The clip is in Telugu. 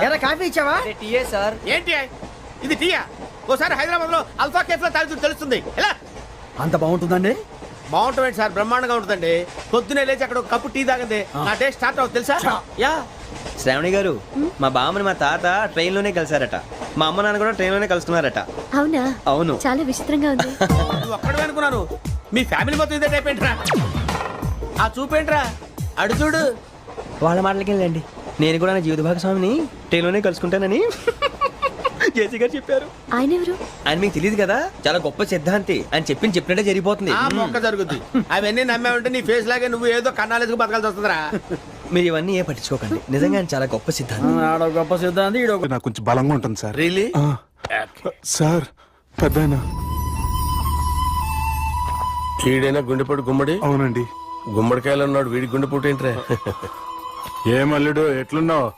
ఎరా కాఫీ ఇచ్చావా? టీయే సార్. ఏంటి ఇది టీయా? ఓసారి హైదరాబాద్ లో అల్ఫా కేఫ్ లో తాగుతూ తెలుస్తుంది. ఎలా అంత బాగుంటుందండి? బాగుంటుంది సార్, బ్రహ్మాండంగా ఉంటుందండి. పొద్దునే లేచి అక్కడ ఒక కప్పు టీ తాగింది నా డే స్టార్ట్ అవుతుంది తెలుసా? యా. శ్రావణి గారు, మా బామ్మని మా తాత ట్రైన్ లోనే కలిసారట. మా అమ్మ నాన్న కూడా ట్రైన్ లోనే కలుస్తున్నారట. అవునా? అవును. చాలా విచిత్రంగా ఉంది. నువ్వు ఒక్కడే అనుకున్నాను, మీ ఫ్యామిలీ మొత్తం ఇదే టైప్ ఏంట్రా? ఆ చూపేంట్రా, అడు చూడు. వాళ్ళ మాటలకి వెళ్ళండి. నేను కూడా నా జీవిత భాగస్వామిని ట్రైన్ లోనే కలుసుకుంటానని జేసీ గారు చెప్పారు. ఆయన ఎవరు? ఆయన మీకు తెలియదు కదా, చాలా గొప్ప సిద్ధాంతి అని చెప్పినట్టే జరిగిపోతుంది. ఆ మొక్క జరుగుద్ది. అవన్నీ నమ్మే ఉంటే నీ ఫేస్ లాగే నువ్వు ఏదో కన్నాలేసుకు బతకాల్సి వస్తుందిరా. మీరు ఇవన్నీ ఏ పట్టించుకోకండి. నిజంగా ఆయన చాలా గొప్ప సిద్ధాంతి. ఆడ గొప్ప సిద్ధాంతి, ఈడో నాకు కొంచెం బలంగా ఉంటుంది సార్. రియలీ? సార్ పెద్దయినా. ఈడైనా గుండెపోటు గుమ్మడి? అవునండి. గుమ్మడికాయలు ఉన్నాడు, వీడి గుండెపోటు ఏంట్రా? ఏం అల్లుడు ఎట్లున్నావు?